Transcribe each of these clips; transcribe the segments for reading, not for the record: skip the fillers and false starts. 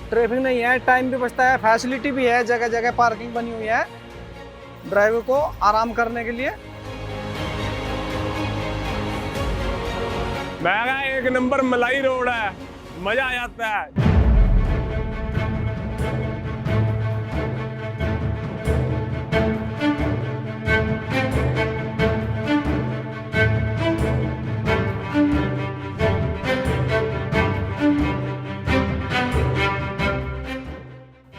Traffic नहीं है, time भी बचता है, फैसिलिटी भी है, जगह जगह पार्किंग बनी हुई है ड्राइवर को आराम करने के लिए। मैं कहा एक नंबर मलाई रोड है, मजा आ जाता है।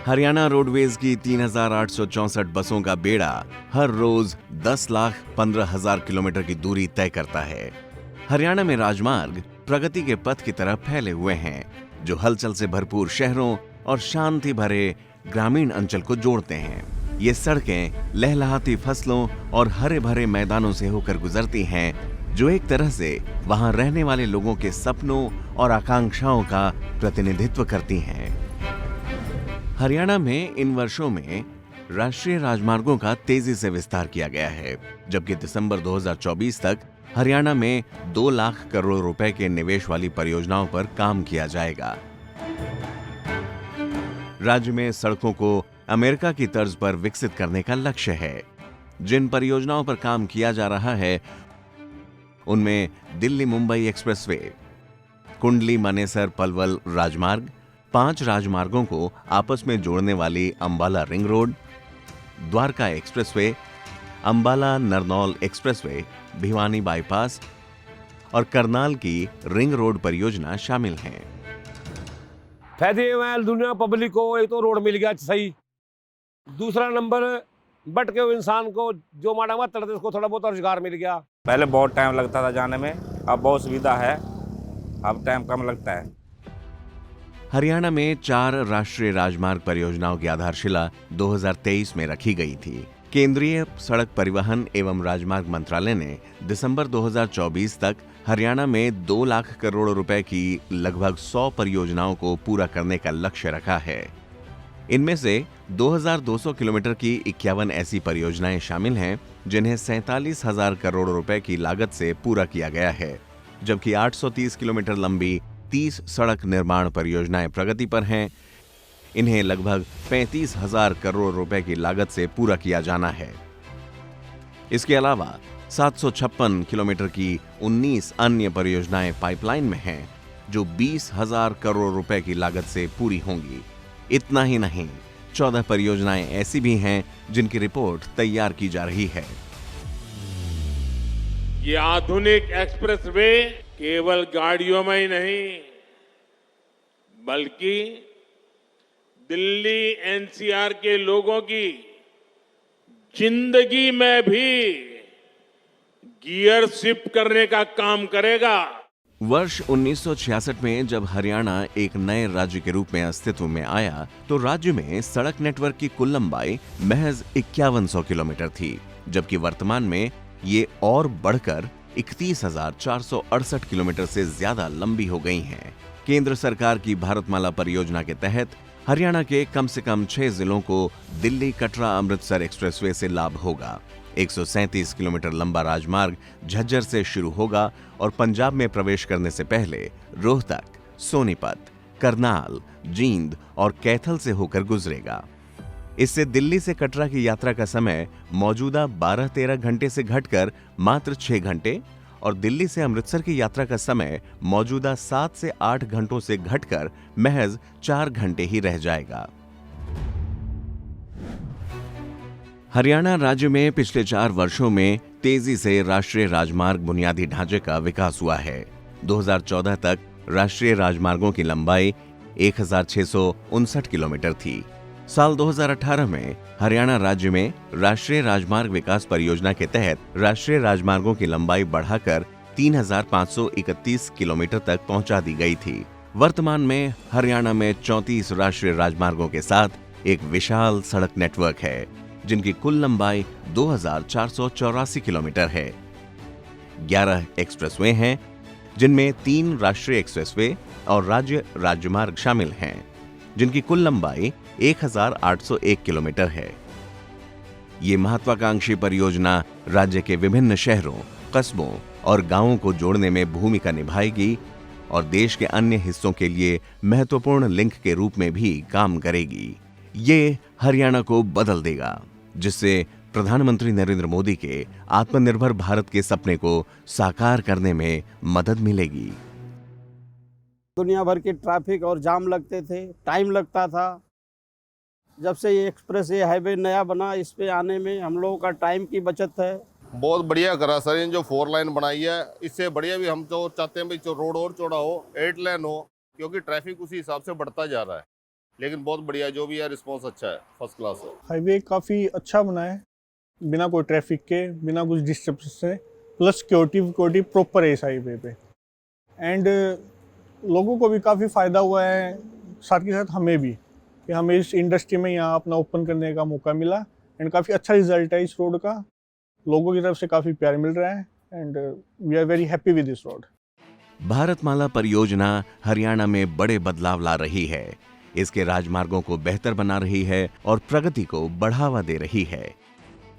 हरियाणा रोडवेज की 3,864 बसों का बेड़ा हर रोज 10,15,000 किलोमीटर की दूरी तय करता है। हरियाणा में राजमार्ग प्रगति के पथ की तरफ फैले हुए हैं, जो हलचल से भरपूर शहरों और शांति भरे ग्रामीण अंचल को जोड़ते हैं। ये सड़कें लहलहाती फसलों और हरे भरे मैदानों से होकर गुजरती हैं, जो एक तरह से वहां रहने वाले लोगों के सपनों और आकांक्षाओं का प्रतिनिधित्व करती हैं। हरियाणा में इन वर्षों में राष्ट्रीय राजमार्गों का तेजी से विस्तार किया गया है, जबकि दिसंबर 2024 तक हरियाणा में 2 लाख करोड़ रुपए के निवेश वाली परियोजनाओं पर काम किया जाएगा। राज्य में सड़कों को अमेरिका की तर्ज पर विकसित करने का लक्ष्य है। जिन परियोजनाओं पर काम किया जा रहा है उनमें दिल्ली मुंबई एक्सप्रेसवे, कुंडली मनेसर पलवल राजमार्ग, 5 राजमार्गों को आपस में जोड़ने वाली Ambala ring road, Dwarka expressway, Ambala Narnaul expressway, Bhiwani bypass और करनाल की रिंग रोड परियोजना शामिल हैं। फायदे हैं दुनिया पब्लिक को, एक तो रोड मिल गया सही, दूसरा नंबर भटके हुए इंसान को जो माड़ा मात तड़ते उसको थोड़ा बहुत रोजगार मिल गया। पहले बहुत टाइम लगता था जाने में, अब बहुत सुविधा है, अब टाइम कम लगता है। हरियाणा में 4 राष्ट्रीय राजमार्ग परियोजनाओं की आधारशिला 2023 में रखी गई थी। केंद्रीय सड़क परिवहन एवं राजमार्ग मंत्रालय ने दिसंबर 2024 तक हरियाणा में 2 लाख करोड़ रुपए की लगभग 100 परियोजनाओं को पूरा करने का लक्ष्य रखा है। इनमें से 2,200 किलोमीटर की 51 ऐसी परियोजनाएं शामिल हैं, जिन्हें 47,000 करोड़ रुपए की लागत से पूरा किया गया है, जबकि 830 किलोमीटर लंबी 30 सड़क निर्माण परियोजनाएं प्रगति पर हैं। इन्हें लगभग 35,000 करोड़ रुपए की लागत से पूरा किया जाना है। इसके अलावा 756 किलोमीटर की 19 अन्य परियोजनाएं पाइपलाइन में हैं, जो 20,000 करोड़ रुपए की लागत से पूरी होंगी। इतना ही नहीं, 14 परियोजनाएं ऐसी भी हैं जिनकी रिपोर्ट तैयार की जा रही है। ये आधुनिक एक्सप्रेसवे केवल गाड़ियों में ही नहीं, बल्कि दिल्ली एनसीआर के लोगों की जिंदगी में भी गियर शिफ्ट करने का काम करेगा। वर्ष 1966 में जब हरियाणा एक नए राज्य के रूप में अस्तित्व में आया, तो राज्य में सड़क नेटवर्क की कुल लंबाई महज 5100 किलोमीटर थी, जबकि वर्तमान में ये और बढ़कर 31,468 किलोमीटर से ज्यादा लंबी हो गई हैं। केंद्र सरकार की भारतमाला परियोजना के तहत हरियाणा के कम से कम 6 जिलों को दिल्ली कटरा अमृतसर एक्सप्रेसवे से लाभ होगा। 137 किलोमीटर लंबा राजमार्ग झज्जर से शुरू होगा और पंजाब में प्रवेश करने से पहले रोहतक, सोनीपत, करनाल, जींद और कैथल से होकर गुजरेगा। इससे दिल्ली से कटरा की यात्रा का समय मौजूदा 12-13 घंटे से घटकर मात्र 6 घंटे और दिल्ली से अमृतसर की यात्रा का समय मौजूदा 7 से 8 घंटों से घटकर महज 4 घंटे ही रह जाएगा। हरियाणा राज्य में पिछले 4 वर्षों में तेजी से राष्ट्रीय राजमार्ग बुनियादी ढांचे का विकास हुआ है। 2014 तक राष्ट्रीय राजमार्गों की लंबाई 1,659 किलोमीटर थी। साल 2018 में हरियाणा राज्य में राष्ट्रीय राजमार्ग विकास परियोजना के तहत राष्ट्रीय राजमार्गों की लंबाई बढ़ाकर 3,531 किलोमीटर तक पहुंचा दी गई थी। वर्तमान में हरियाणा में 34 राष्ट्रीय राजमार्गों के साथ एक विशाल सड़क नेटवर्क है, जिनकी कुल लंबाई 2,484 किलोमीटर है। 11 एक्सप्रेसवे हैं, जिनमें 3 राष्ट्रीय एक्सप्रेसवे और राज्य राजमार्ग शामिल हैं, जिनकी कुल लंबाई 1,801 किलोमीटर है। ये महत्वाकांक्षी परियोजना राज्य के विभिन्न शहरों, कस्बों और गांवों को जोड़ने में भूमिका निभाएगी और देश के अन्य हिस्सों के लिए महत्वपूर्ण लिंक के रूप में भी काम करेगी। ये हरियाणा को बदल देगा, जिससे प्रधानमंत्री नरेंद्र मोदी के आत्मनिर्भर भारत के सपने को साकार करने में मदद मिलेगी। दुनिया भर की ट्रैफिक और जाम लगते थे, टाइम लगता था। जब से ये एक्सप्रेस ये हाईवे नया बना, इस पे आने में हम लोगों का टाइम की बचत है। बहुत बढ़िया करा सर, इन जो 4 लाइन बनाई है, इससे बढ़िया भी हम तो चाहते हैं भाई जो रोड और चौड़ा हो, 8 लेन हो, क्योंकि ट्रैफिक उसी हिसाब से बढ़ता जा रहा है। लेकिन बहुत बढ़िया, जो भी है रिस्पॉन्स अच्छा है, फर्स्ट क्लास है। हाईवे काफ़ी अच्छा बना है, बिना कोई ट्रैफिक के, बिना कुछ डिस्टर्बेंस से, प्लस सिक्योरिटी प्रॉपर है इस हाईवे पे। एंड लोगों को भी काफ़ी फ़ायदा हुआ है, साथ के साथ हमें भी, कि हमें इस इंडस्ट्री में यहाँ अपना ओपन करने का मौका मिला। एंड काफ़ी अच्छा रिजल्ट है इस रोड का, लोगों की तरफ से काफ़ी प्यार मिल रहा है। And we are very happy with this road. Bharatmala परियोजना हरियाणा में बड़े बदलाव ला रही है। इसके राजमार्गों को बेहतर बना रही है और प्रगति को बढ़ावा दे रही है।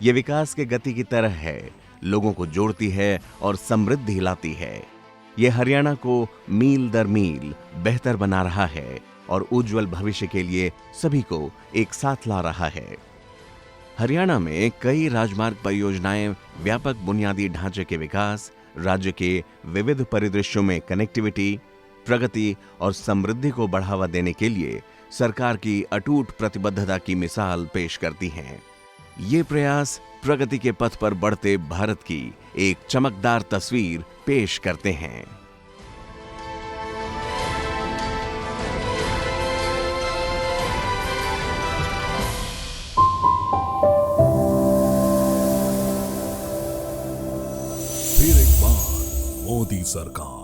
ये विकास के गति की तरह है, लोगों को जोड़ती है और समृद्धि लाती है। ये हरियाणा को मील दर मील बेहतर बना रहा है और उज्जवल भविष्य के लिए सभी को एक साथ ला रहा है। हरियाणा में कई राजमार्ग परियोजनाएं व्यापक बुनियादी ढांचे के विकास, राज्य के विविध परिदृश्यों में कनेक्टिविटी, प्रगति और समृद्धि को बढ़ावा देने के लिए सरकार की अटूट प्रतिबद्धता की मिसाल पेश करती हैं। ये प्रयास प्रगति के पथ पर बढ़ते भारत की एक चमकदार तस्वीर पेश करते हैं। फिर एक बार मोदी सरकार।